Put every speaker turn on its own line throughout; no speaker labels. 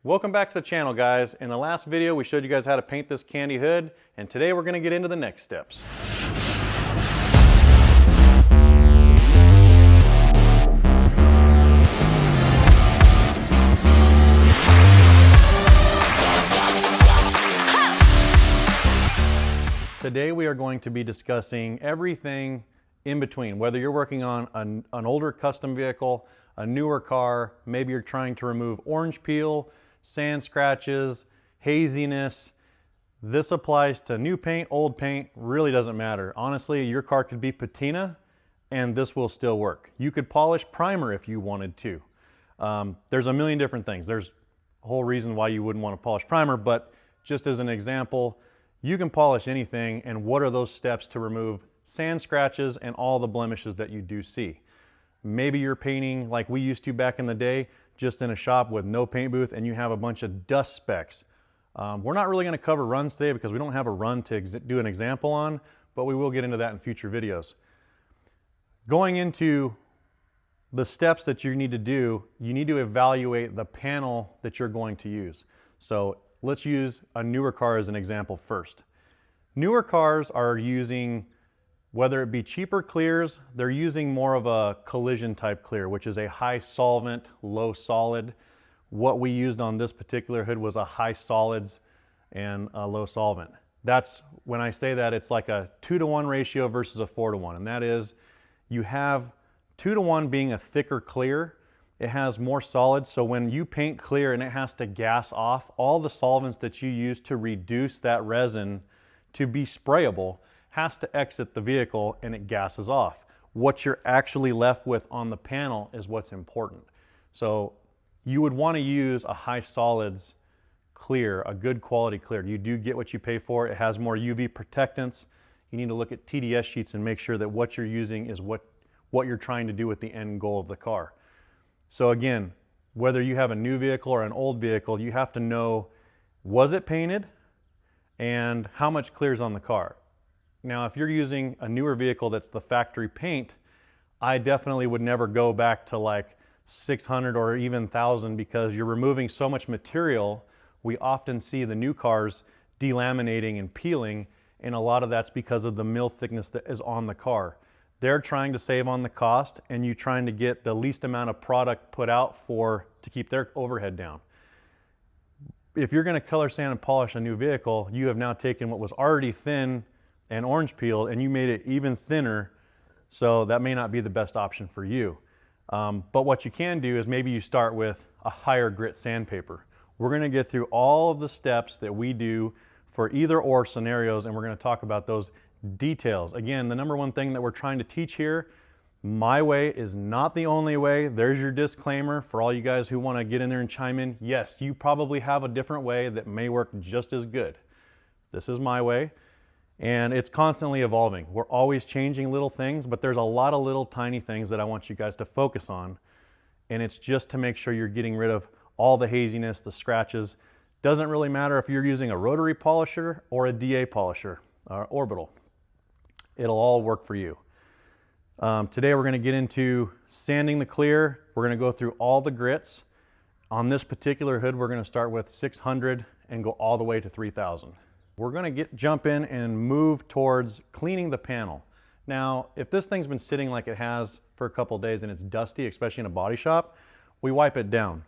Welcome back to the channel, guys. In the last video we showed you guys how to paint this candy hood, and today we're going to get into the next steps. Today we are going to be discussing everything in between, whether you're working on an older custom vehicle, a newer car, maybe you're trying to remove orange peel, sand scratches, haziness. This applies to new paint, old paint, really doesn't matter. Honestly, your car could be patina and this will still work. You could polish primer if you wanted to. There's a million different things. There's a whole reason why you wouldn't want to polish primer, but just as an example, you can polish anything, and what are those steps to remove sand scratches and all the blemishes that you do see? Maybe you're painting like we used to back in the day, just in a shop with no paint booth, and you have a bunch of dust specks. We're not really going to cover runs today because we don't have a run to do an example on, but we will get into that in future videos. Going into the steps that you need to do, you need to evaluate the panel that you're going to use. So let's use a newer car as an example first. Newer cars are using, whether it be cheaper clears, they're using more of a collision type clear, which is a high solvent, low solid. What we used on this particular hood was a high solids and a low solvent. That's, when I say that, it's like a 2-to-1 ratio versus a 4-to-1. And that is, you have 2-to-1 being a thicker clear. It has more solids, so when you paint clear and it has to gas off, all the solvents that you use to reduce that resin to be sprayable has to exit the vehicle and it gases off. What you're actually left with on the panel is what's important. So you would want to use a high solids clear, a good quality clear. You do get what you pay for. It has more UV protectants. You need to look at TDS sheets and make sure that what you're using is what you're trying to do with the end goal of the car. So again, whether you have a new vehicle or an old vehicle, you have to know, was it painted and how much clear's on the car. Now, if you're using a newer vehicle that's the factory paint, I definitely would never go back to like 600 or even 1,000 because you're removing so much material. We often see the new cars delaminating and peeling, and a lot of that's because of the mill thickness that is on the car. They're trying to save on the cost, and you trying to get the least amount of product put out to keep their overhead down. If you're going to color sand and polish a new vehicle, you have now taken what was already thin and orange peeled and you made it even thinner, so that may not be the best option for you. But what you can do is maybe you start with a higher grit sandpaper. We're going to get through all of the steps that we do for either or scenarios, and we're going to talk about those details. Again, the number one thing that we're trying to teach here, my way is not the only way. There's your disclaimer for all you guys who want to get in there and chime in. Yes, you probably have a different way that may work just as good. This is my way, and it's constantly evolving. We're always changing little things, but there's a lot of little tiny things that I want you guys to focus on, and it's just to make sure you're getting rid of all the haziness, the scratches. Doesn't really matter if you're using a rotary polisher or a DA polisher, or orbital. It'll all work for you. Today we're going to get into sanding the clear. We're going to go through all the grits. On this particular hood, we're going to start with 600 and go all the way to 3,000. We're going to jump in and move towards cleaning the panel. Now, if this thing's been sitting like it has for a couple days and it's dusty, especially in a body shop, we wipe it down.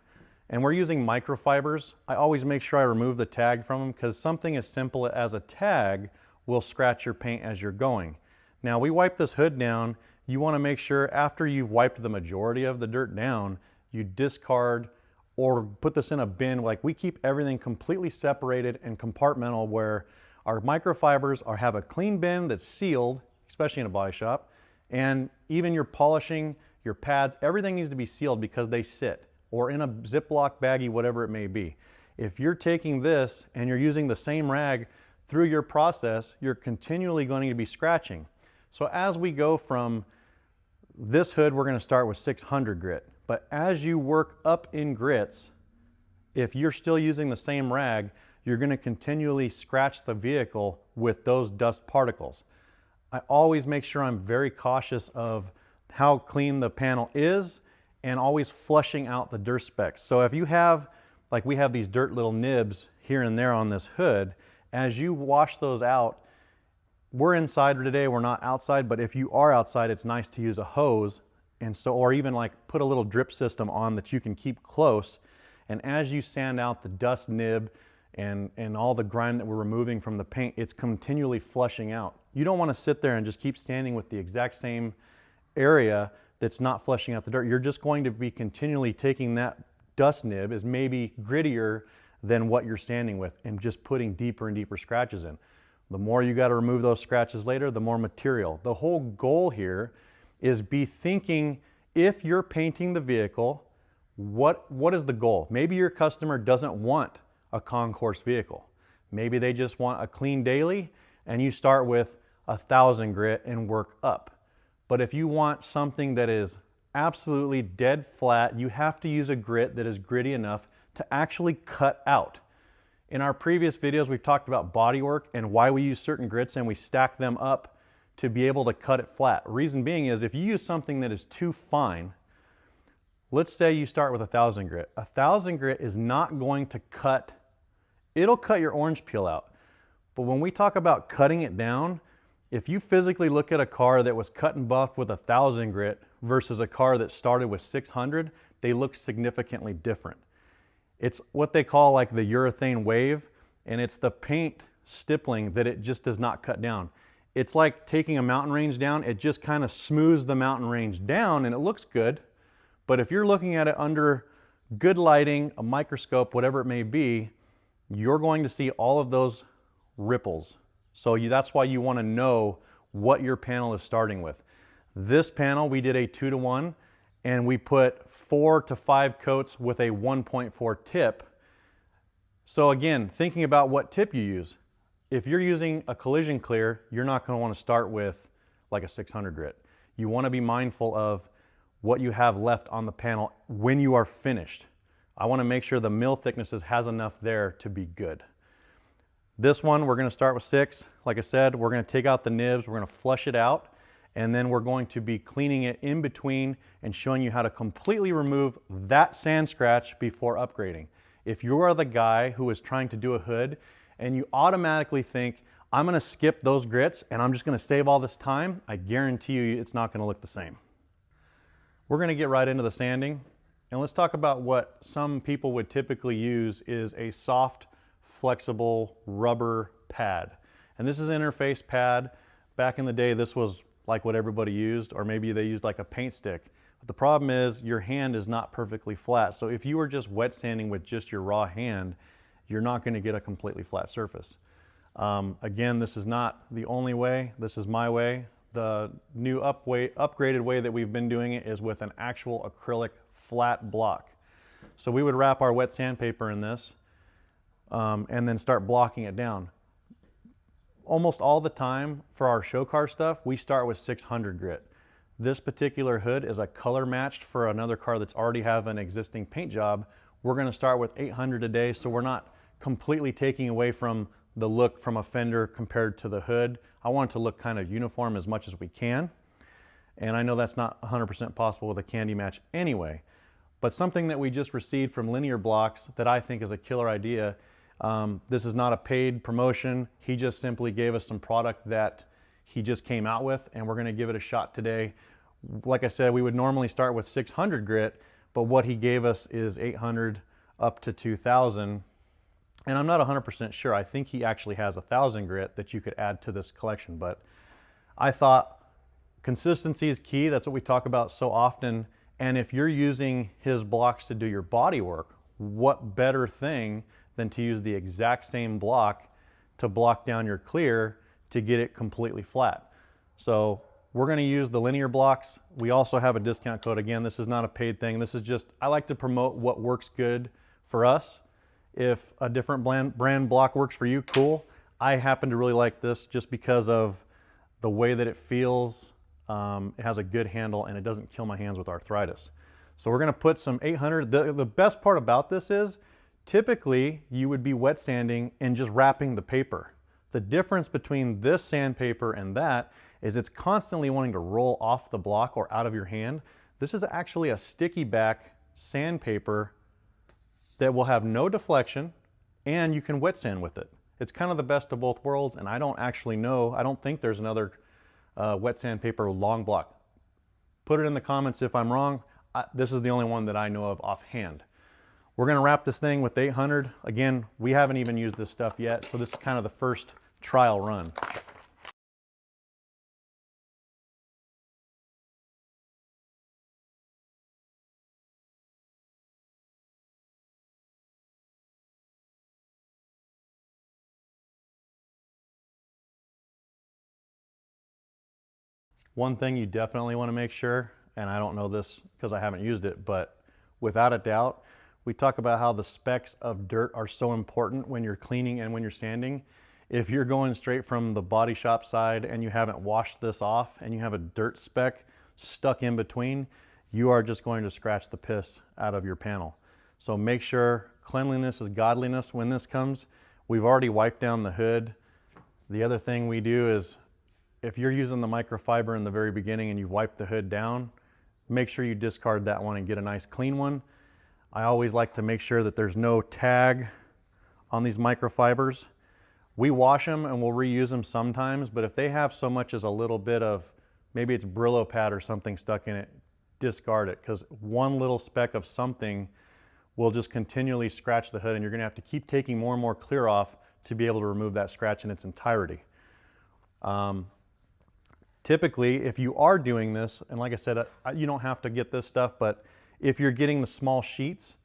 And we're using microfibers. I always make sure I remove the tag from them because something as simple as a tag will scratch your paint as you're going. Now, we wipe this hood down. You want to make sure after you've wiped the majority of the dirt down, you discard or put this in a bin. Like, we keep everything completely separated and compartmental, where our microfibers have a clean bin that's sealed, especially in a body shop, and even your polishing, your pads, everything needs to be sealed because they sit, or in a Ziploc baggie, whatever it may be. If you're taking this and you're using the same rag through your process, you're continually going to be scratching. So as we go from this hood, we're going to start with 600 grit. But as you work up in grits, if you're still using the same rag, you're going to continually scratch the vehicle with those dust particles. I always make sure I'm very cautious of how clean the panel is and always flushing out the dirt specks. So if you have like we have these dirt little nibs here and there on this hood. As you wash those out, we're inside today, we're not outside, but if you are outside, it's nice to use a hose, and so, or even like put a little drip system on that you can keep close. And as you sand out the dust nib and all the grime that we're removing from the paint, it's continually flushing out. You don't want to sit there and just keep standing with the exact same area that's not flushing out the dirt. You're just going to be continually taking that dust nib, is maybe grittier than what you're standing with, and just putting deeper and deeper scratches in. The more you got to remove those scratches later, the more material. The whole goal here is be thinking, if you're painting the vehicle, what is the goal? Maybe your customer doesn't want a concourse vehicle. Maybe they just want a clean daily, and you start with 1,000 grit and work up. But if you want something that is absolutely dead flat, you have to use a grit that is gritty enough to actually cut out. In our previous videos, we've talked about bodywork and why we use certain grits, and we stack them up to be able to cut it flat. Reason being is, if you use something that is too fine, let's say you start with 1,000 grit. 1,000 grit is not going to cut, it'll cut your orange peel out. But when we talk about cutting it down, if you physically look at a car that was cut and buffed with 1,000 grit versus a car that started with 600, they look significantly different. It's what they call like the urethane wave, and it's the paint stippling that it just does not cut down. It's like taking a mountain range down, it just kind of smooths the mountain range down and it looks good. But if you're looking at it under good lighting, a microscope, whatever it may be, you're going to see all of those ripples. So that's why you want to know what your panel is starting with. This panel, we did a 2-to-1, and we put 4 to 5 coats with a 1.4 tip. So again, thinking about what tip you use. If you're using a collision clear, you're not going to want to start with like a 600 grit. You want to be mindful of what you have left on the panel when you are finished. I want to make sure the mill thicknesses has enough there to be good. This one, we're going to start with 6. Like I said, we're going to take out the nibs, we're going to flush it out, and then we're going to be cleaning it in between and showing you how to completely remove that sand scratch before upgrading. If you are the guy who is trying to do a hood and you automatically think, I'm going to skip those grits and I'm just going to save all this time, I guarantee you it's not going to look the same. We're going to get right into the sanding, and let's talk about what some people would typically use is a soft, flexible rubber pad. And this is an interface pad. Back in the day, this was like what everybody used, or maybe they used like a paint stick. But the problem is your hand is not perfectly flat. So if you were just wet sanding with just your raw hand, you're not going to get a completely flat surface. Again, this is not the only way. This is my way. The new upgraded way that we've been doing it is with an actual acrylic flat block. So we would wrap our wet sandpaper in this and then start blocking it down. Almost all the time for our show car stuff, we start with 600 grit. This particular hood is a color matched for another car that's already have an existing paint job. We're going to start with 800 today, so we're not completely taking away from the look from a fender compared to the hood. I want it to look kind of uniform as much as we can. And I know that's not 100% possible with a candy match anyway. But something that we just received from Linear Blocks that I think is a killer idea. This is not a paid promotion. He just simply gave us some product that he just came out with, and we're going to give it a shot today. Like I said, we would normally start with 600 grit, but what he gave us is 800 up to 2000. And I'm not 100% sure. I think he actually has 1,000 grit that you could add to this collection. But I thought consistency is key. That's what we talk about so often. And if you're using his blocks to do your body work, what better thing than to use the exact same block to block down your clear to get it completely flat. So we're going to use the Linear Blocks. We also have a discount code. Again, this is not a paid thing. This is just, I like to promote what works good for us. If a different brand block works for you, cool. I happen to really like this just because of the way that it feels. It has a good handle and it doesn't kill my hands with arthritis. So we're going to put some 800. The best part about this is typically you would be wet sanding and just wrapping the paper. The difference between this sandpaper and that is it's constantly wanting to roll off the block or out of your hand. This is actually a sticky back sandpaper that will have no deflection, and you can wet sand with it. It's kind of the best of both worlds, and I don't actually know, I don't think there's another wet sandpaper long block. Put it in the comments if I'm wrong. This is the only one that I know of offhand. We're gonna wrap this thing with 800. Again, we haven't even used this stuff yet, so this is kind of the first trial run. One thing you definitely want to make sure, and I don't know this because I haven't used it, but without a doubt, we talk about how the specks of dirt are so important when you're cleaning and when you're sanding. If you're going straight from the body shop side and you haven't washed this off and you have a dirt speck stuck in between, you are just going to scratch the piss out of your panel. So make sure cleanliness is godliness when this comes. We've already wiped down the hood. The other thing we do is, if you're using the microfiber in the very beginning and you've wiped the hood down, make sure you discard that one and get a nice clean one. I always like to make sure that there's no tag on these microfibers. We wash them and we'll reuse them sometimes, but if they have so much as a little bit of, maybe it's Brillo pad or something stuck in it, discard it, because one little speck of something will just continually scratch the hood, and you're gonna have to keep taking more and more clear off to be able to remove that scratch in its entirety. Typically, if you are doing this, and like I said, you don't have to get this stuff, but if you're getting the small sheets,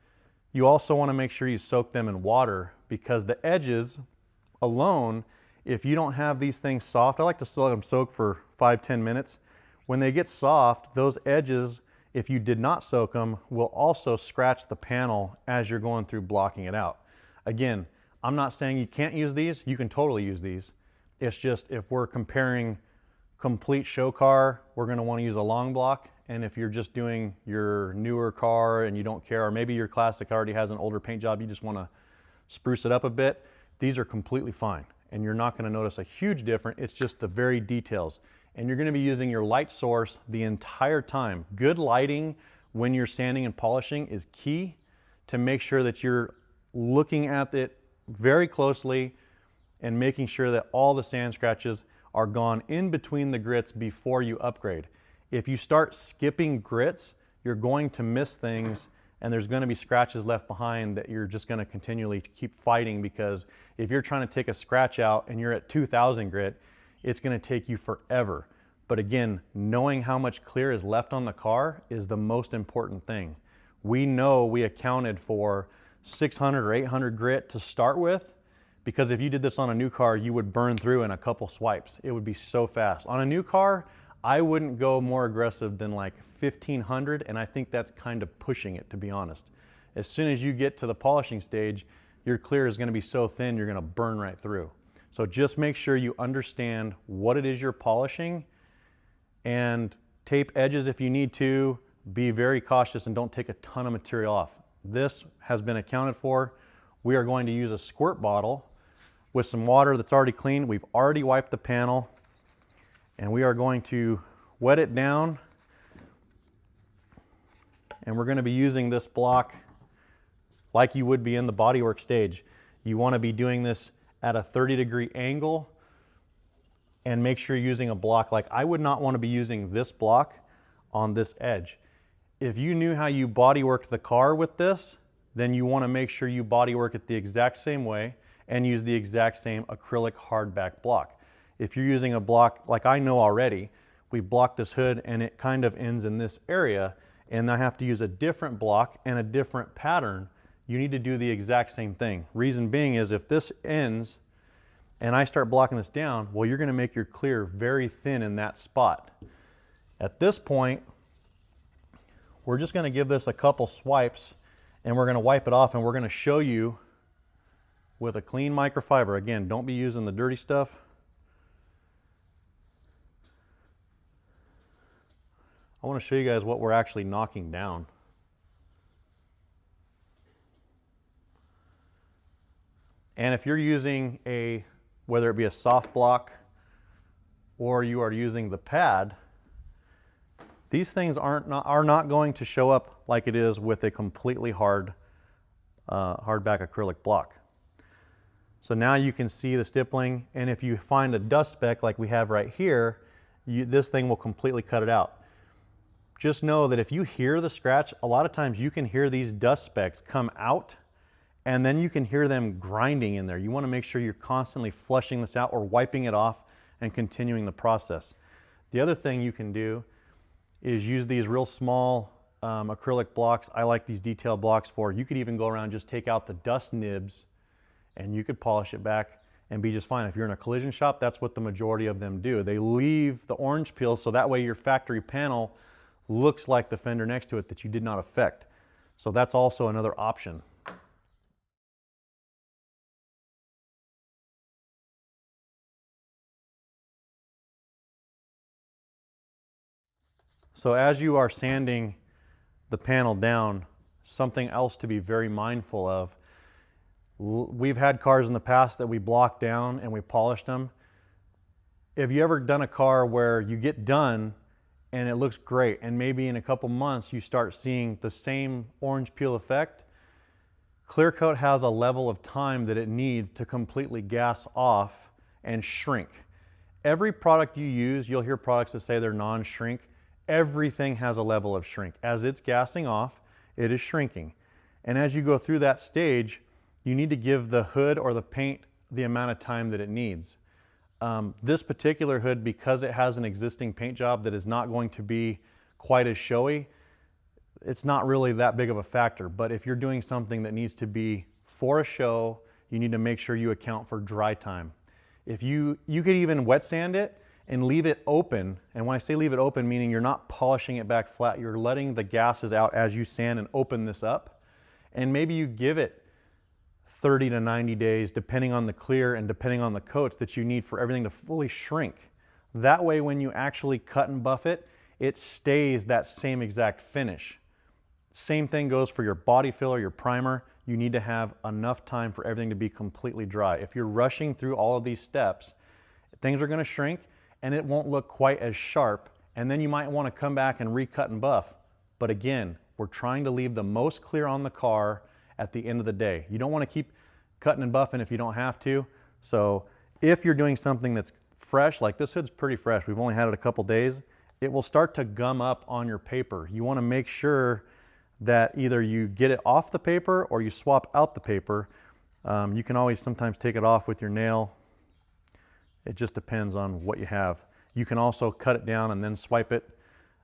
you also want to make sure you soak them in water, because the edges alone, if you don't have these things soft, I like to still let them soak for 5-10 minutes. When they get soft, those edges, if you did not soak them, will also scratch the panel as you're going through blocking it out. Again, I'm not saying you can't use these, you can totally use these. It's just if we're comparing complete show car, we're going to want to use a long block, and if you're just doing your newer car and you don't care, or maybe your classic already has an older paint job, you just want to spruce it up a bit, these are completely fine, and you're not going to notice a huge difference. It's just the very details, and you're going to be using your light source the entire time. Good lighting when you're sanding and polishing is key to make sure that you're looking at it very closely and making sure that all the sand scratches are gone in between the grits before you upgrade. If you start skipping grits, you're going to miss things, and there's going to be scratches left behind that you're just going to continually keep fighting, because if you're trying to take a scratch out and you're at 2000 grit, it's going to take you forever. But again, knowing how much clear is left on the car is the most important thing. We know we accounted for 600 or 800 grit to start with, because if you did this on a new car, you would burn through in a couple swipes. It would be so fast. On a new car, I wouldn't go more aggressive than like 1500, and I think that's kind of pushing it, to be honest. As soon as you get to the polishing stage, your clear is going to be so thin, you're going to burn right through. So just make sure you understand what it is you're polishing, and tape edges if you need to. Be very cautious and don't take a ton of material off. This has been accounted for. We are going to use a squirt bottle with some water that's already clean. We've already wiped the panel, and we are going to wet it down, and we're going to be using this block like you would be in the bodywork stage. You want to be doing this at a 30-degree angle, and make sure you're using a block. Like, I would not want to be using this block on this edge. If you knew how you bodyworked the car with this, then you want to make sure you bodywork it the exact same way and use the exact same acrylic hardback block. If you're using a block like I know already, we've blocked this hood and it kind of ends in this area, and I have to use a different block and a different pattern, you need to do the exact same thing. Reason being is, if this ends and I start blocking this down, well, you're going to make your clear very thin in that spot. At this point, we're just going to give this a couple swipes, and we're going to wipe it off, and we're going to show you with a clean microfiber. Again, don't be using the dirty stuff. I want to show you guys what we're actually knocking down. And if you're using a, whether it be a soft block or you are using the pad, these things are not going to show up like it is with a completely hard hardback acrylic block. So now you can see the stippling, and if you find a dust speck like we have right here, this thing will completely cut it out. Just know that if you hear the scratch, a lot of times you can hear these dust specks come out, and then you can hear them grinding in there. You want to make sure you're constantly flushing this out or wiping it off and continuing the process. The other thing you can do is use these real small acrylic blocks. I like these detail blocks for. You could even go around and just take out the dust nibs and you could polish it back and be just fine. If you're in a collision shop, that's what the majority of them do. They leave the orange peel so that way your factory panel looks like the fender next to it that you did not affect. So that's also another option. So as you are sanding the panel down, something else to be very mindful of. We've had cars in the past that we blocked down and we polished them. Have you ever done a car where you get done and it looks great, and maybe in a couple months you start seeing the same orange peel effect? Clear coat has a level of time that it needs to completely gas off and shrink. Every product you use, you'll hear products that say they're non-shrink. Everything has a level of shrink. As it's gassing off, it is shrinking. And as you go through that stage, you need to give the hood or the paint the amount of time that it needs. This particular hood, because it has an existing paint job that is not going to be quite as showy, it's not really that big of a factor. But if you're doing something that needs to be for a show, you need to make sure you account for dry time. If you could even wet sand it and leave it open, and when I say leave it open, meaning you're not polishing it back flat, you're letting the gases out as you sand and open this up, and maybe you give it 30 to 90 days, depending on the clear and depending on the coats that you need for everything to fully shrink. That way, when you actually cut and buff it, it stays that same exact finish. Same thing goes for your body filler, your primer. You need to have enough time for everything to be completely dry. If you're rushing through all of these steps, things are going to shrink and it won't look quite as sharp, and then you might want to come back and recut and buff. But again, we're trying to leave the most clear on the car at the end of the day. You don't want to keep cutting and buffing if you don't have to. So if you're doing something that's fresh, like this hood's pretty fresh, we've only had it a couple days, it will start to gum up on your paper. You want to make sure that either you get it off the paper or you swap out the paper. You can always sometimes take it off with your nail. It just depends on what you have. You can also cut it down and then swipe it.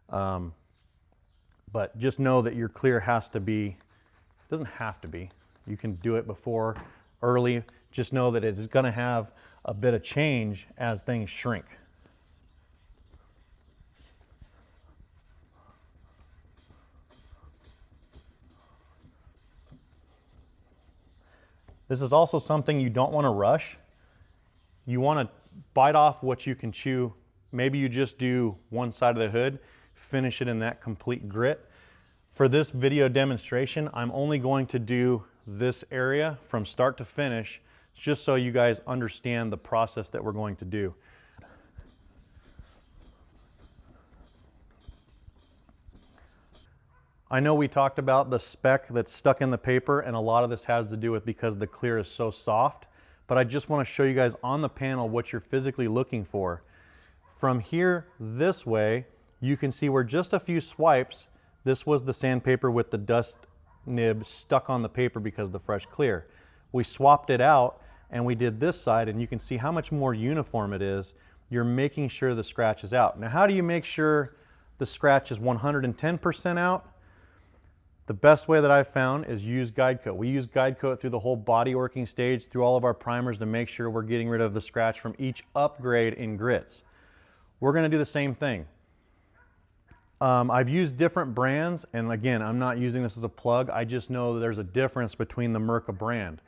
But just know that your clear has to be, it doesn't have to be. You can do it before, early. Just know that it's going to have a bit of change as things shrink. This is also something you don't want to rush. You want to bite off what you can chew. Maybe you just do one side of the hood, finish it in that complete grit. For this video demonstration, I'm only going to do this area from start to finish, just so you guys understand the process that we're going to do. I know we talked about the speck that's stuck in the paper, and a lot of this has to do with because the clear is so soft, but I just want to show you guys on the panel what you're physically looking for. From here this way, you can see where just a few swipes, this was the sandpaper with the dust nib stuck on the paper because of the fresh clear. We swapped it out and we did this side, and you can see how much more uniform it is. You're making sure the scratch is out. Now, how do you make sure the scratch is 110% out? The best way that I've found is use guide coat. We use guide coat through the whole body working stage, through all of our primers, to make sure we're getting rid of the scratch from each upgrade in grits. We're going to do the same thing. I've used different brands, and again, I'm not using this as a plug. I just know that there's a difference between the Mirka brand.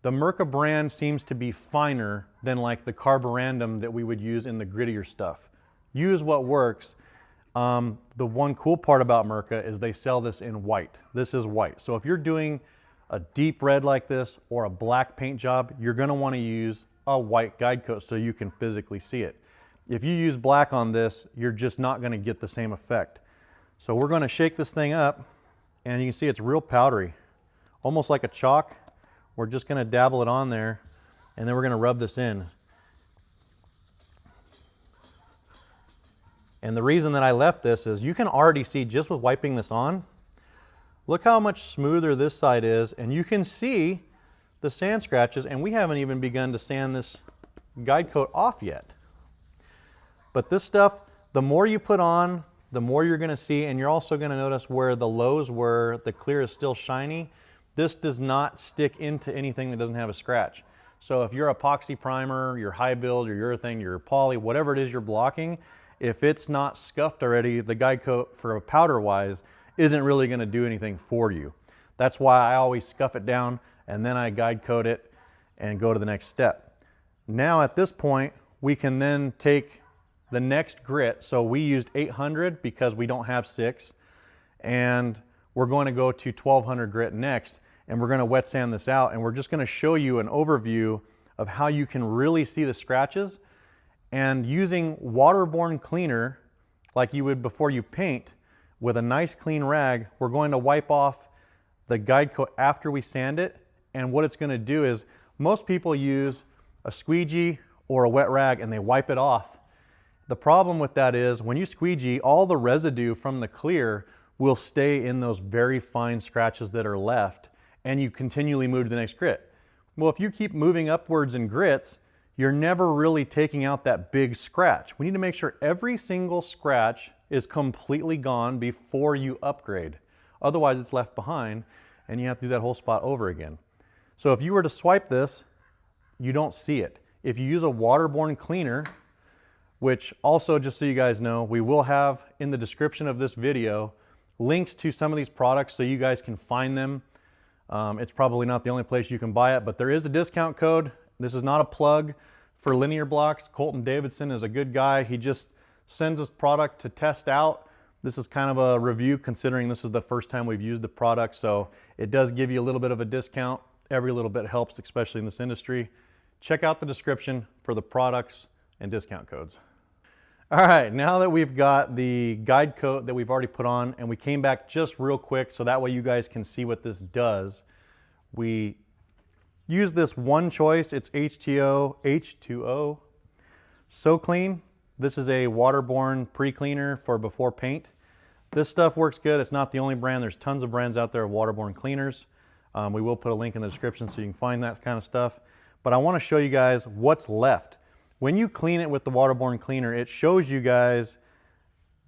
The Mirka brand seems to be finer than like the carborundum that we would use in the grittier stuff. Use what works. The one cool part about Mirka is they sell this in white. This is white. So if you're doing a deep red like this or a black paint job, you're going to want to use a white guide coat so you can physically see it. If you use black on this, you're just not going to get the same effect. So we're going to shake this thing up, and you can see it's real powdery. almost like a chalk. We're just going to dabble it on there, and then we're going to rub this in. And the reason that I left this is you can already see just with wiping this on, look how much smoother this side is, and you can see the sand scratches, and we haven't even begun to sand this guide coat off yet. But this stuff, the more you put on, the more you're going to see, and you're also going to notice where the lows were, the clear is still shiny. This does not stick into anything that doesn't have a scratch. So if your epoxy primer, your high build, your urethane, your poly, whatever it is you're blocking, if it's not scuffed already, the guide coat for a powder wise isn't really going to do anything for you. That's why I always scuff it down and then I guide coat it and go to the next step. Now at this point, we can then take the next grit. So we used 800 because we don't have 6, and we're going to go to 1200 grit next, and we're going to wet sand this out, and we're just going to show you an overview of how you can really see the scratches. And using waterborne cleaner like you would before you paint with a nice clean rag, we're going to wipe off the guide coat after we sand it. And what it's going to do is most people use a squeegee or a wet rag and they wipe it off. The problem with that is when you squeegee, all the residue from the clear will stay in those very fine scratches that are left, and you continually move to the next grit. Well, if you keep moving upwards in grits, you're never really taking out that big scratch. We need to make sure every single scratch is completely gone before you upgrade. Otherwise it's left behind and you have to do that whole spot over again. So if you were to swipe this, you don't see it. If you use a waterborne cleaner, which also, just so you guys know, we will have in the description of this video links to some of these products so you guys can find them. It's probably not the only place you can buy it, but there is a discount code. This is not a plug for linear blocks. Colton Davidson is a good guy. He just sends us product to test out. This is kind of a review considering this is the first time we've used the product, so it does give you a little bit of a discount. Every little bit helps, especially in this industry. Check out the description for the products and discount codes. All right, now that we've got the guide coat that we've already put on, and we came back just real quick so that way you guys can see what this does. We use this one choice. It's H2O So Clean. This is a waterborne pre-cleaner for before paint. This stuff works good. It's not the only brand. There's tons of brands out there of waterborne cleaners. We will put a link in the description so you can find that kind of stuff. But I want to show you guys what's left. When you clean it with the waterborne cleaner, it shows you guys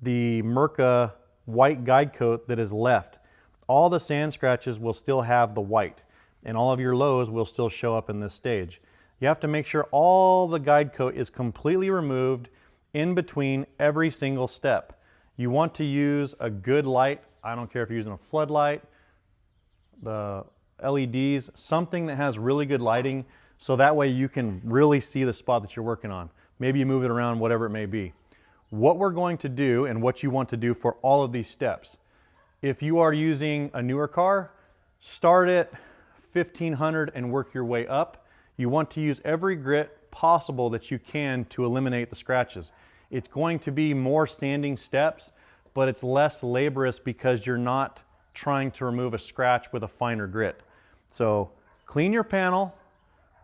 the Mirka white guide coat that is left. All the sand scratches will still have the white, and all of your lows will still show up in this stage. You have to make sure all the guide coat is completely removed in between every single step. You want to use a good light. I don't care if you're using a floodlight, the LEDs, something that has really good lighting, so that way you can really see the spot that you're working on. Maybe you move it around, whatever it may be. What we're going to do and what you want to do for all of these steps. If you are using a newer car, start at 1500 and work your way up. You want to use every grit possible that you can to eliminate the scratches. It's going to be more sanding steps, but it's less laborious because you're not trying to remove a scratch with a finer grit. So clean your panel,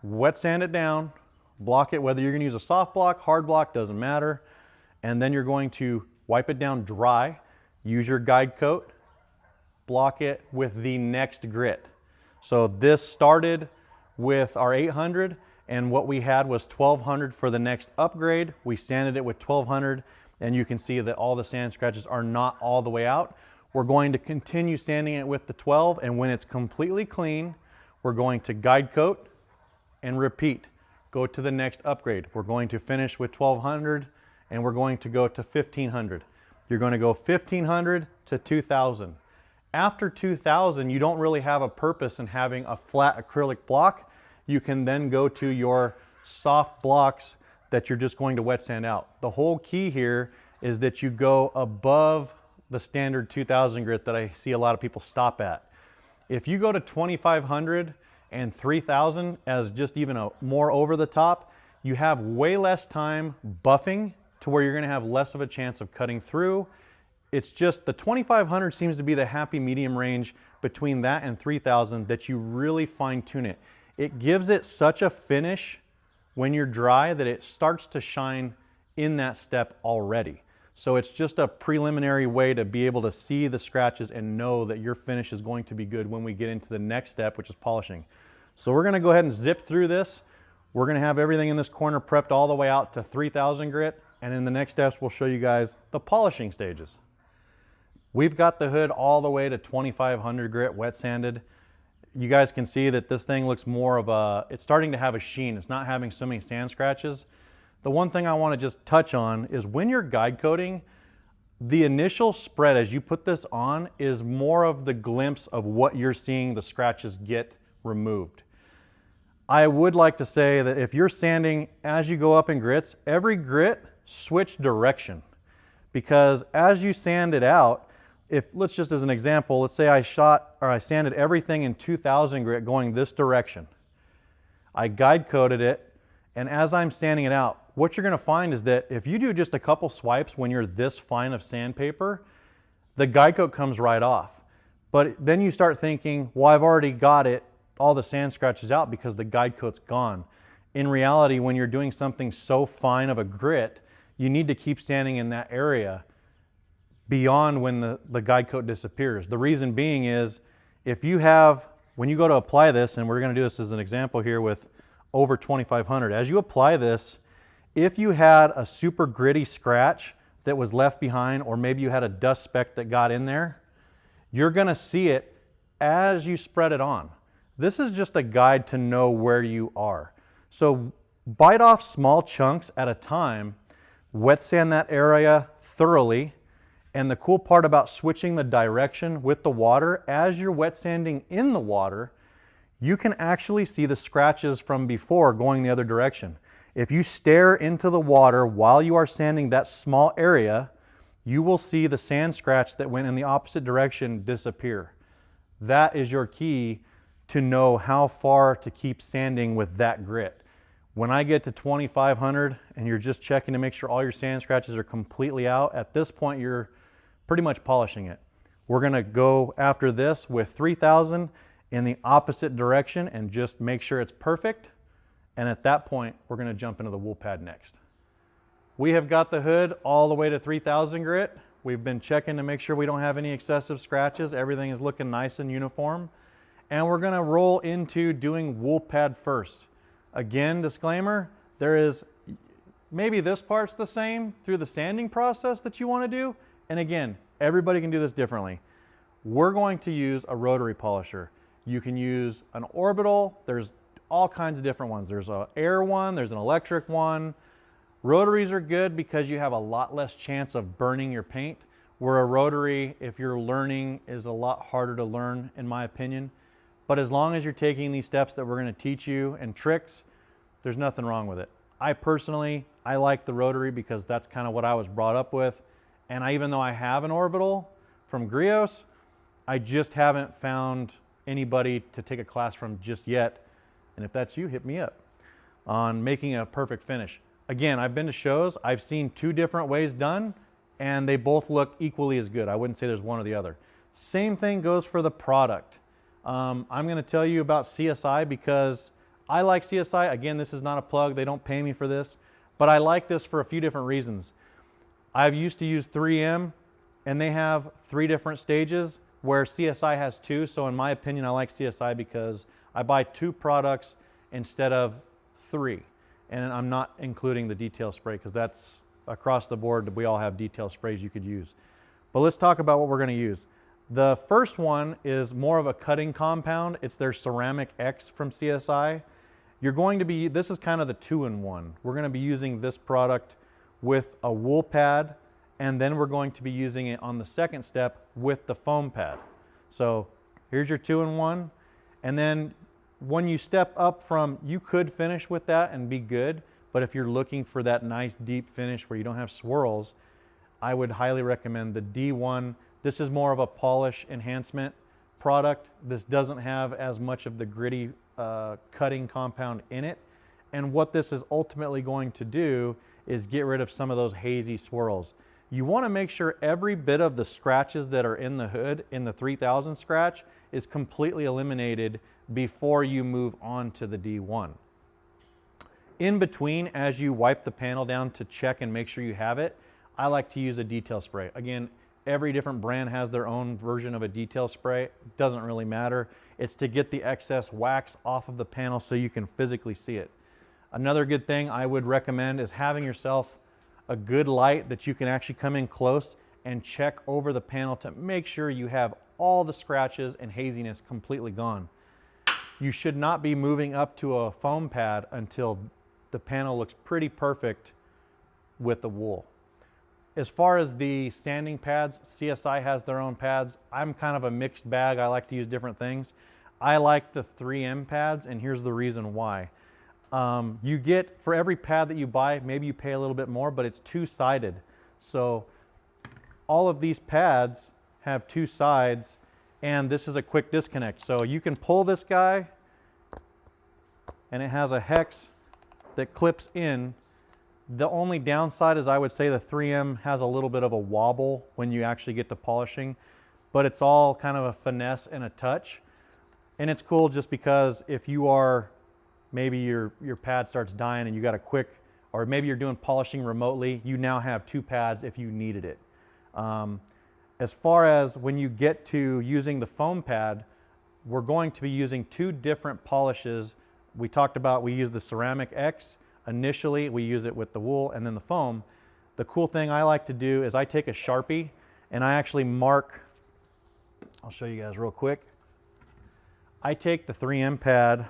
wet sand it down, block it, whether you're going to use a soft block, hard block, doesn't matter. And then you're going to wipe it down dry, use your guide coat, block it with the next grit. So this started with our 800, and what we had was 1200 for the next upgrade. We sanded it with 1200, and you can see that all the sand scratches are not all the way out. We're going to continue sanding it with the 12, and when it's completely clean, we're going to guide coat and repeat. Go to the next upgrade. We're going to finish with 1200, and we're going to go to 1500. You're going to go 1500 to 2000. After 2000, you don't really have a purpose in having a flat acrylic block. You can then go to your soft blocks that you're just going to wet sand out. The whole key here is that you go above the standard 2000 grit that I see a lot of people stop at. If you go to 2500 and 3000 as just even a more over the top, you have way less time buffing to where you're going to have less of a chance of cutting through. It's just the 2500 seems to be the happy medium range between that and 3000 that you really fine tune it. It gives it such a finish when you're dry that it starts to shine in that step already. So it's just a preliminary way to be able to see the scratches and know that your finish is going to be good when we get into the next step, which is polishing. So we're gonna go ahead and zip through this. We're gonna have everything in this corner prepped all the way out to 3000 grit, and in the next steps we'll show you guys the polishing stages. We've got the hood all the way to 2500 grit wet sanded. You guys can see that this thing looks more of a, it's starting to have a sheen. It's not having so many sand scratches. The one thing I want to just touch on is when you're guide coating, the initial spread as you put this on is more of the glimpse of what you're seeing the scratches get removed. I would like to say that if you're sanding as you go up in grits, every grit switch direction, because as you sand it out, if, let's just as an example, let's say I sanded everything in 2000 grit going this direction. I guide coated it, and as I'm sanding it out, what you're gonna find is that if you do just a couple swipes when you're this fine of sandpaper, the guide coat comes right off. But then you start thinking, well, I've already got it, all the sand scratches out because the guide coat's gone. In reality, when you're doing something so fine of a grit, you need to keep sanding in that area beyond when the guide coat disappears. The reason being is if you have, when you go to apply this, and we're gonna do this as an example here with over 2500, as you apply this, if you had a super gritty scratch that was left behind, or maybe you had a dust speck that got in there, you're gonna see it as you spread it on. This is just a guide to know where you are. So bite off small chunks at a time, wet sand that area thoroughly. And the cool part about switching the direction with the water, as you're wet sanding in the water, you can actually see the scratches from before going the other direction. If you stare into the water while you are sanding that small area, you will see the sand scratch that went in the opposite direction disappear. That is your key to know how far to keep sanding with that grit. When I get to 2500 and you're just checking to make sure all your sand scratches are completely out, at this point you're pretty much polishing it. We're gonna go after this with 3000 in the opposite direction and just make sure it's perfect. And at that point, we're gonna jump into the wool pad next. We have got the hood all the way to 3000 grit. We've been checking to make sure we don't have any excessive scratches. Everything is looking nice and uniform. And we're gonna roll into doing wool pad first. Again, disclaimer, there is, maybe this part's the same through the sanding process that you wanna do. And again, everybody can do this differently. We're going to use a rotary polisher. You can use an orbital. There's all kinds of different ones. There's an air one, there's an electric one. Rotaries are good because you have a lot less chance of burning your paint, where a rotary, if you're learning, is a lot harder to learn, in my opinion. But as long as you're taking these steps that we're gonna teach you and tricks, there's nothing wrong with it. I personally like the rotary because that's kind of what I was brought up with. And even though I have an orbital from Griot's, I just haven't found anybody to take a class from just yet. And if that's you, hit me up on making a perfect finish. Again, I've been to shows, I've seen two different ways done, and they both look equally as good. I wouldn't say there's one or the other. Same thing goes for the product. I'm gonna tell you about CSI because I like CSI. Again, this is not a plug, they don't pay me for this, but I like this for a few different reasons. I've used to use 3M, and they have 3 different stages where CSI has 2. So in my opinion, I like CSI because I buy 2 products instead of 3. And I'm not including the detail spray because that's across the board. We all have detail sprays you could use. But let's talk about what we're gonna use. The first one is more of a cutting compound. It's their Ceramic X from CSI. You're going to be, this is kind of the 2-in-1. We're gonna be using this product with a wool pad, and then we're going to be using it on the second step with the foam pad. So here's your 2-in-1. And then when you step up from, you could finish with that and be good, but if you're looking for that nice deep finish where you don't have swirls, I would highly recommend the D1. This is more of a polish enhancement product. This doesn't have as much of the gritty cutting compound in it. And what this is ultimately going to do is get rid of some of those hazy swirls. You want to make sure every bit of the scratches that are in the hood, in the 3000 scratch, is completely eliminated before you move on to the D1. In between, as you wipe the panel down to check and make sure you have it, I like to use a detail spray. Again, every different brand has their own version of a detail spray. It doesn't really matter. It's to get the excess wax off of the panel so you can physically see it. Another good thing I would recommend is having yourself a good light that you can actually come in close and check over the panel to make sure you have all the scratches and haziness completely gone. You should not be moving up to a foam pad until the panel looks pretty perfect with the wool. As far as the sanding pads, CSI has their own pads. I'm kind of a mixed bag. I like to use different things. I like the 3M pads, and here's the reason why. You get, for every pad that you buy, maybe you pay a little bit more, but it's two-sided. So all of these pads have two sides, and this is a quick disconnect. So you can pull this guy, and it has a hex that clips in. The only downside is I would say the 3M has a little bit of a wobble when you actually get to polishing, but it's all kind of a finesse and a touch. And it's cool just because if you are, maybe your pad starts dying and you got a quick, or maybe you're doing polishing remotely, you now have two pads if you needed it. As far as when you get to using the foam pad, we're going to be using two different polishes. We talked about, we use the ceramic X. Initially, we use it with the wool and then the foam. The cool thing I like to do is I take a Sharpie and I actually mark, I'll show you guys real quick. I take the 3M pad,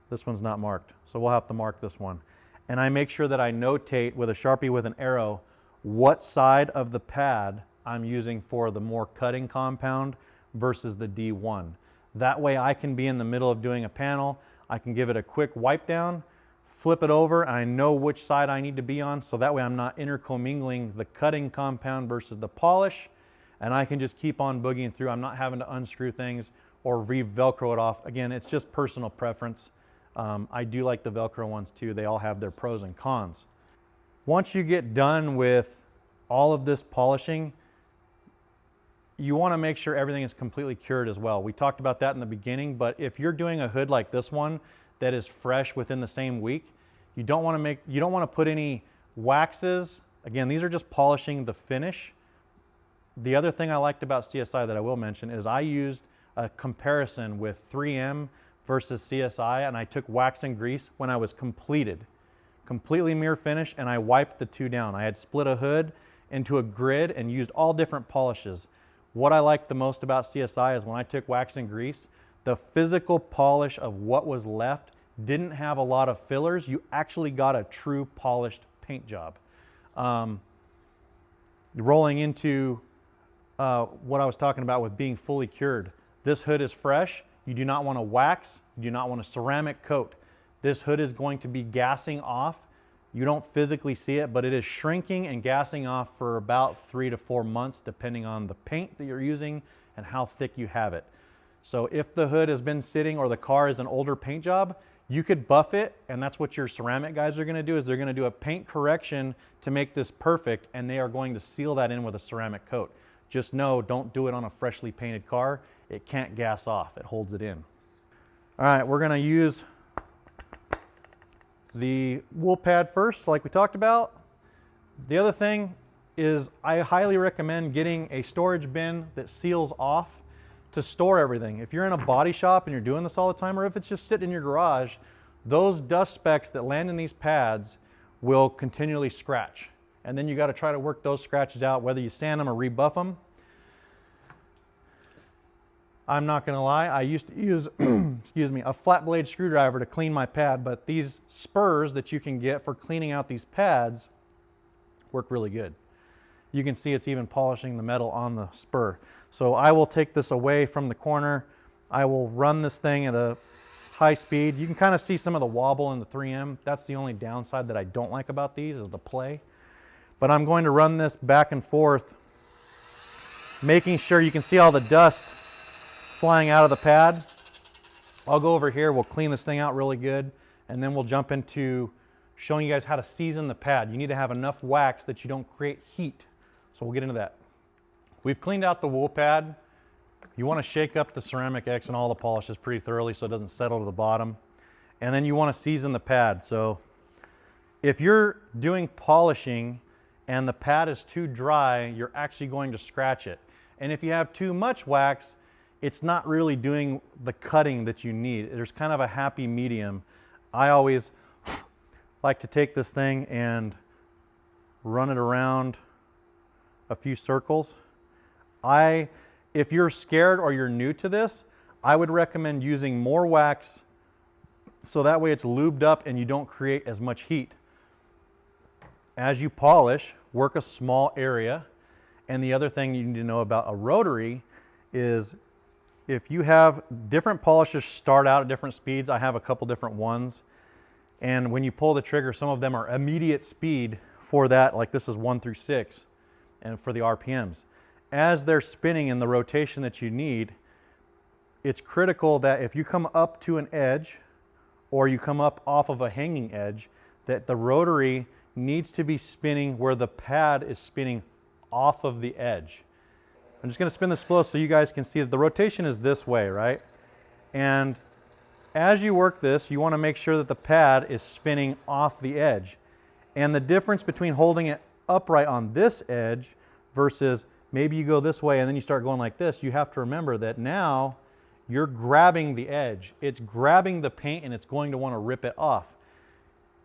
this one's not marked, so we'll have to mark this one. And I make sure that I notate with a Sharpie with an arrow what side of the pad I'm using for the more cutting compound versus the D1. That way I can be in the middle of doing a panel, I can give it a quick wipe down, flip it over, and I know which side I need to be on, so that way I'm not intercommingling the cutting compound versus the polish, and I can just keep on boogieing through. I'm not having to unscrew things or re-Velcro it off. Again, it's just personal preference. I do like the Velcro ones too. They all have their pros and cons. Once you get done with all of this polishing, you want to make sure everything is completely cured as well. We talked about that in the beginning, but if you're doing a hood like this one that is fresh within the same week, you don't want to put any waxes. Again, these are just polishing the finish. The other thing I liked about CSI that I will mention is I used a comparison with 3M versus CSI, and I took wax and grease when I was completely mirror finish, and I wiped the two down. I had split a hood into a grid and used all different polishes. What I liked the most about CSI is when I took wax and grease, the physical polish of what was left didn't have a lot of fillers. You actually got a true polished paint job. Rolling into what I was talking about with being fully cured. This hood is fresh. You do not want to wax. You do not want to ceramic coat. This hood is going to be gassing off. You don't physically see it, but it is shrinking and gassing off for about 3 to 4 months, depending on the paint that you're using and how thick you have it. So if the hood has been sitting or the car is an older paint job, you could buff it, and that's what your ceramic guys are going to do, is they're going to do a paint correction to make this perfect, and they are going to seal that in with a ceramic coat. Just know, don't do it on a freshly painted car. It can't gas off. It holds it in. All right, we're going to use the wool pad first, like we talked about. The other thing is I highly recommend getting a storage bin that seals off to store everything. If you're in a body shop and you're doing this all the time, or if it's just sitting in your garage, those dust specks that land in these pads will continually scratch. And then you got to try to work those scratches out, whether you sand them or rebuff them. I'm not gonna lie, I used to use excuse me, a flat blade screwdriver to clean my pad, but these spurs that you can get for cleaning out these pads work really good. You can see it's even polishing the metal on the spur. So I will take this away from the corner. I will run this thing at a high speed. You can kind of see some of the wobble in the 3M. That's the only downside that I don't like about these, is the play. But I'm going to run this back and forth, making sure you can see all the dust flying out of the pad. I'll go over here, we'll clean this thing out really good, and then we'll jump into showing you guys how to season the pad. You need to have enough wax that you don't create heat. So we'll get into that. We've cleaned out the wool pad. You want to shake up the ceramic X and all the polishes pretty thoroughly so it doesn't settle to the bottom. And then you want to season the pad. So if you're doing polishing and the pad is too dry, you're actually going to scratch it. And if you have too much wax, it's not really doing the cutting that you need. There's kind of a happy medium. I always like to take this thing and run it around a few circles. If you're scared or you're new to this, I would recommend using more wax so that way it's lubed up and you don't create as much heat. As you polish, work a small area. And the other thing you need to know about a rotary is if you have different polishes start out at different speeds, I have a couple different ones. And when you pull the trigger, some of them are immediate speed for that, like this is 1 through 6, and for the RPMs. As they're spinning in the rotation that you need, it's critical that if you come up to an edge or you come up off of a hanging edge, that the rotary needs to be spinning where the pad is spinning off of the edge. I'm just going to spin this slow so you guys can see that the rotation is this way, right? And as you work this, you want to make sure that the pad is spinning off the edge. And the difference between holding it upright on this edge versus maybe you go this way and then you start going like this, you have to remember that now you're grabbing the edge. It's grabbing the paint and it's going to want to rip it off.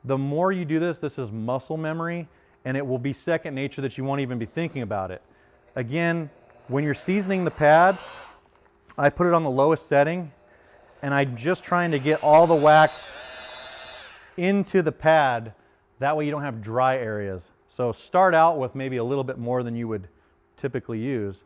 The more you do this, this is muscle memory, and it will be second nature that you won't even be thinking about it. Again, when you're seasoning the pad, I put it on the lowest setting, and I'm just trying to get all the wax into the pad. That way you don't have dry areas. So start out with maybe a little bit more than you would typically use.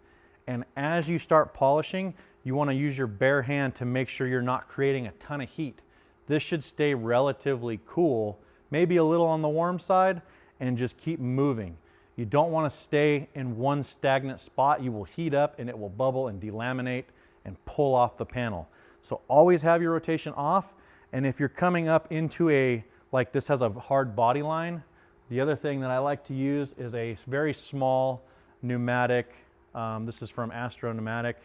And as you start polishing, you want to use your bare hand to make sure you're not creating a ton of heat. This should stay relatively cool, maybe a little on the warm side, and just keep moving. You don't want to stay in one stagnant spot. You will heat up and it will bubble and delaminate and pull off the panel. So always have your rotation off. And if you're coming up into like this has a hard body line, the other thing that I like to use is a very small pneumatic, this is from Astro Pneumatic,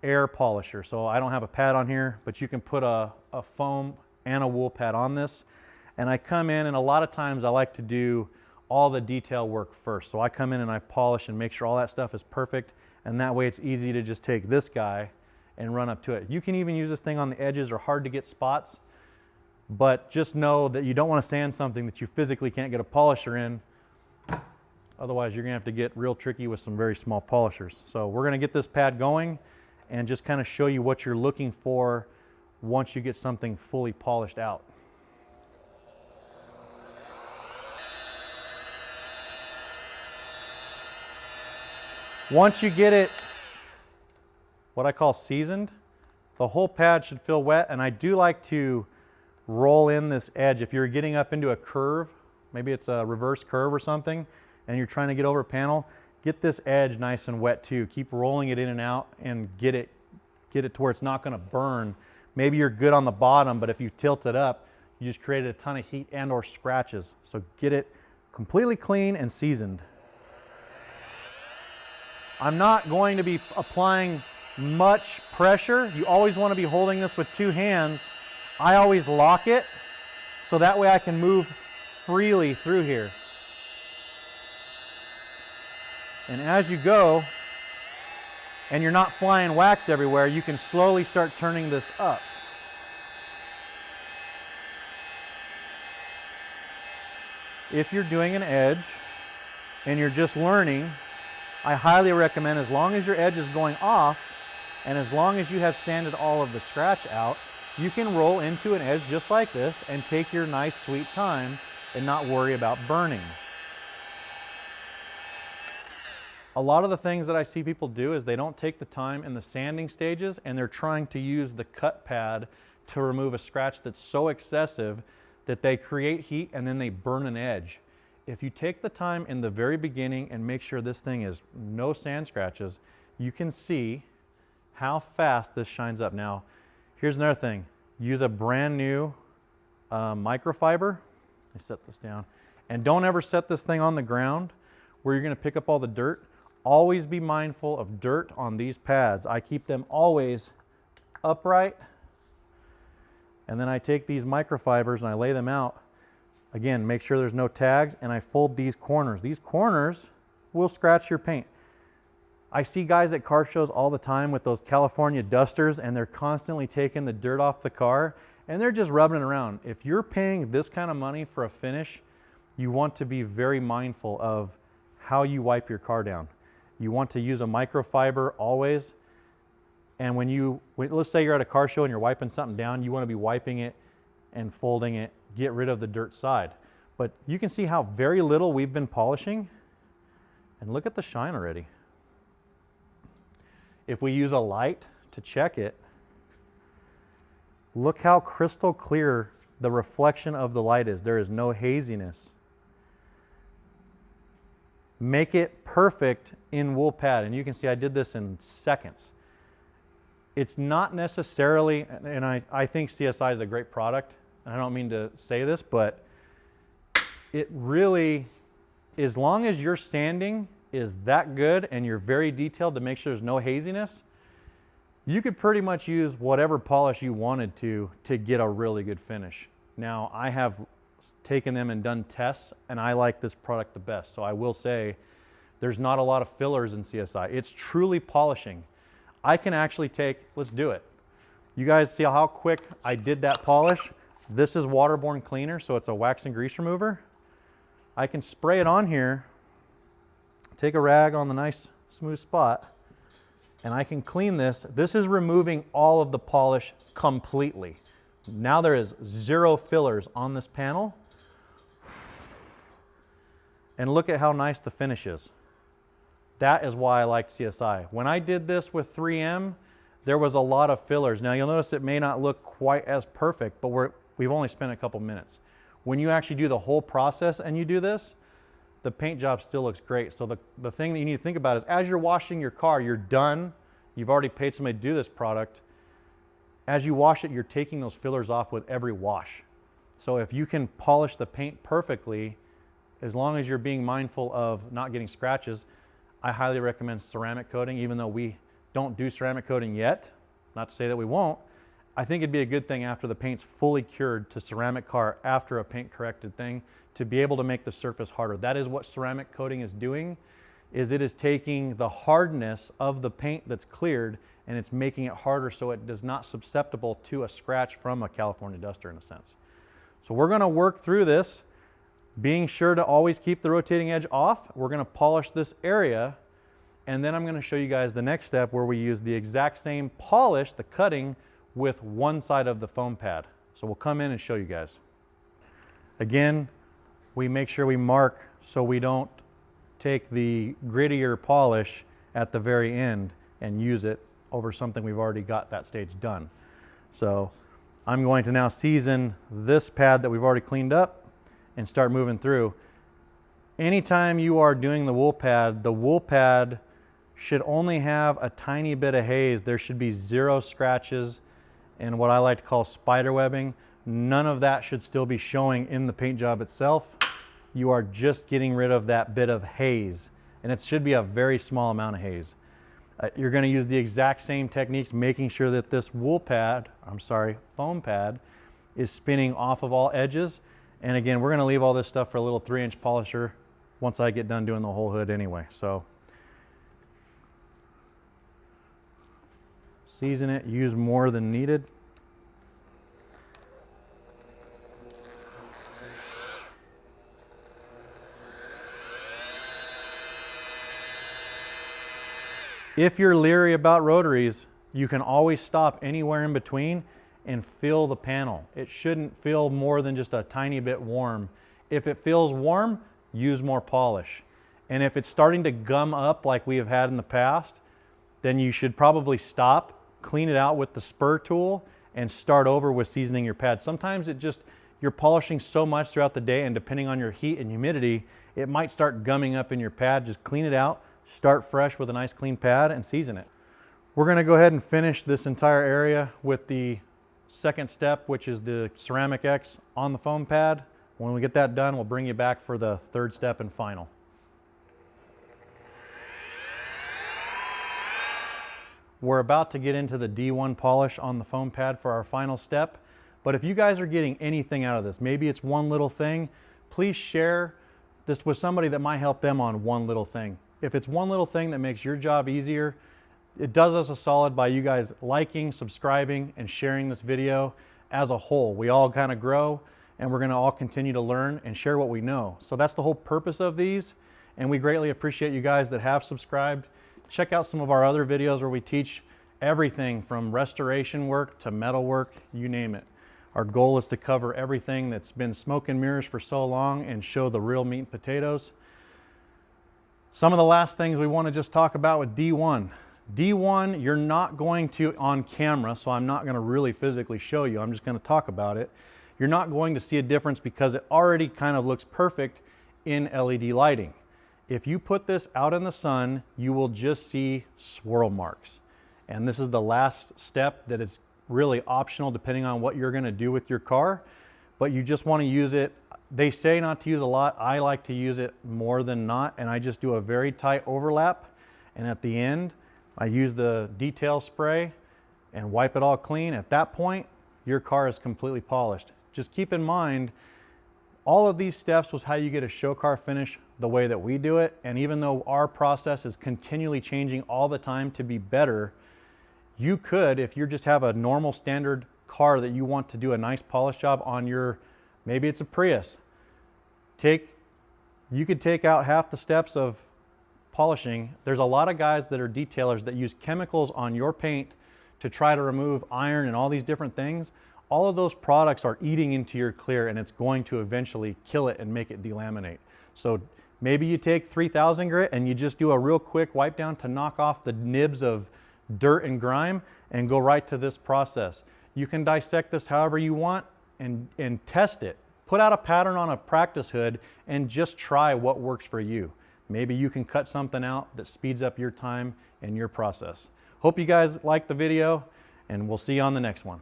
air polisher. So I don't have a pad on here, but you can put a foam and a wool pad on this. And I come in, and a lot of times I like to do all the detail work first. So I come in and I polish and make sure all that stuff is perfect, and that way it's easy to just take this guy and run up to it. You can even use this thing on the edges or hard to get spots, but just know that you don't want to sand something that you physically can't get a polisher in. Otherwise you're gonna have to get real tricky with some very small polishers. So we're gonna get this pad going and just kind of show you what you're looking for once you get something fully polished out. Once you get it, what I call seasoned, the whole pad should feel wet, and I do like to roll in this edge. If you're getting up into a curve, maybe it's a reverse curve or something, and you're trying to get over a panel, get this edge nice and wet too. Keep rolling it in and out and get it to where it's not gonna burn. Maybe you're good on the bottom, but if you tilt it up, you just created a ton of heat and or scratches. So get it completely clean and seasoned. I'm not going to be applying much pressure. You always want to be holding this with 2 hands. I always lock it so that way I can move freely through here. And as you go, and you're not flying wax everywhere, you can slowly start turning this up. If you're doing an edge and you're just learning, I highly recommend, as long as your edge is going off and as long as you have sanded all of the scratch out, you can roll into an edge just like this and take your nice sweet time and not worry about burning. A lot of the things that I see people do is they don't take the time in the sanding stages, and they're trying to use the cut pad to remove a scratch that's so excessive that they create heat and then they burn an edge. If you take the time in the very beginning and make sure this thing is no sand scratches, you can see how fast this shines up. Now, here's another thing. Use a brand new microfiber I set this down. And don't ever set this thing on the ground where you're going to pick up all the dirt. Always be mindful of dirt on these pads. I keep them always upright. And then I take these microfibers and I lay them out. Again, make sure there's no tags, and I fold these corners. These corners will scratch your paint. I see guys at car shows all the time with those California dusters, and they're constantly taking the dirt off the car and they're just rubbing it around. If you're paying this kind of money for a finish, you want to be very mindful of how you wipe your car down. You want to use a microfiber always. And let's say you're at a car show and you're wiping something down, you want to be wiping it and folding it, get rid of the dirt side. But you can see how very little we've been polishing, and look at the shine already. If we use a light to check it, look how crystal clear the reflection of the light is. There is no haziness. Make it perfect in wool pad, and you can see I did this in seconds. It's not necessarily, and I think CSI is a great product, and I don't mean to say this, but it really, as long as your sanding is that good and you're very detailed to make sure there's no haziness, you could pretty much use whatever polish you wanted to get a really good finish. Now, I have taken them and done tests, and I like this product the best. So I will say there's not a lot of fillers in CSI. It's truly polishing. I can actually let's do it. You guys see how quick I did that polish? This is waterborne cleaner, so it's a wax and grease remover. I can spray it on here, take a rag on the nice smooth spot, and I can clean this. This is removing all of the polish completely. Now there is 0 fillers on this panel. And look at how nice the finish is. That is why I like CSI. When I did this with 3M, there was a lot of fillers. Now you'll notice it may not look quite as perfect, but we've only spent a couple minutes. When you actually do the whole process and you do this, the paint job still looks great. So the thing that you need to think about is as you're washing your car, you're done. You've already paid somebody to do this product. As you wash it, you're taking those fillers off with every wash. So if you can polish the paint perfectly, as long as you're being mindful of not getting scratches, I highly recommend ceramic coating, even though we don't do ceramic coating yet. Not to say that we won't. I think it'd be a good thing after the paint's fully cured to ceramic car after a paint corrected thing to be able to make the surface harder. That is what ceramic coating is doing, is it is taking the hardness of the paint that's cleared and it's making it harder so it is not susceptible to a scratch from a California duster in a sense. So we're going to work through this, being sure to always keep the rotating edge off. We're going to polish this area, and then I'm going to show you guys the next step where we use the exact same polish, the cutting, with one side of the foam pad. So we'll come in and show you guys. Again, we make sure we mark so we don't take the grittier polish at the very end and use it over something we've already got that stage done. So I'm going to now season this pad that we've already cleaned up and start moving through. Anytime you are doing the wool pad should only have a tiny bit of haze. There should be 0 scratches and what I like to call spider webbing. None of that should still be showing in the paint job itself. You are just getting rid of that bit of haze, and it should be a very small amount of haze. You're going to use the exact same techniques, making sure that this foam pad is spinning off of all edges. And again, we're going to leave all this stuff for a little 3-inch polisher once I get done doing the whole hood anyway. So season it, use more than needed. If you're leery about rotaries, you can always stop anywhere in between and feel the panel. It shouldn't feel more than just a tiny bit warm. If it feels warm, use more polish. And if it's starting to gum up like we have had in the past, then you should probably stop, clean it out with the spur tool, and start over with seasoning your pad. Sometimes you're polishing so much throughout the day, and depending on your heat and humidity, it might start gumming up in your pad. Just clean it out, start fresh with a nice clean pad, and season it. We're going to go ahead and finish this entire area with the second step, which is the Ceramic X on the foam pad. When we get that done, we'll bring you back for the third step and final. We're about to get into the D1 polish on the foam pad for our final step. But if you guys are getting anything out of this, maybe it's one little thing, please share this with somebody that might help them on one little thing. If it's one little thing that makes your job easier, it does us a solid by you guys liking, subscribing, and sharing this video as a whole. We all kind of grow, and we're gonna all continue to learn and share what we know. So that's the whole purpose of these, and we greatly appreciate you guys that have subscribed. Check out some of our other videos where we teach everything from restoration work to metal work, you name it. Our goal is to cover everything that's been smoke and mirrors for so long and show the real meat and potatoes. Some of the last things we want to just talk about with D1. D1, you're not going to, on camera, so I'm not going to really physically show you, I'm just going to talk about it. You're not going to see a difference because it already kind of looks perfect in LED lighting. If you put this out in the sun, you will just see swirl marks. And this is the last step that is really optional depending on what you're going to do with your car, but you just want to use it. They say not to use a lot. I like to use it more than not, and I just do a very tight overlap, and at the end I use the detail spray and wipe it all clean. At that point, your car is completely polished. Just keep in mind, all of these steps was how you get a show car finish the way that we do it, and even though our process is continually changing all the time to be better, you could, if you just have a normal standard car that you want to do a nice polish job on your, maybe it's a Prius, you could take out half the steps of polishing. There's a lot of guys that are detailers that use chemicals on your paint to try to remove iron and all these different things. All of those products are eating into your clear, and it's going to eventually kill it and make it delaminate. So maybe you take 3000 grit and you just do a real quick wipe down to knock off the nibs of dirt and grime and go right to this process. You can dissect this however you want and test it. Put out a pattern on a practice hood and just try what works for you. Maybe you can cut something out that speeds up your time and your process. Hope you guys liked the video, and we'll see you on the next one.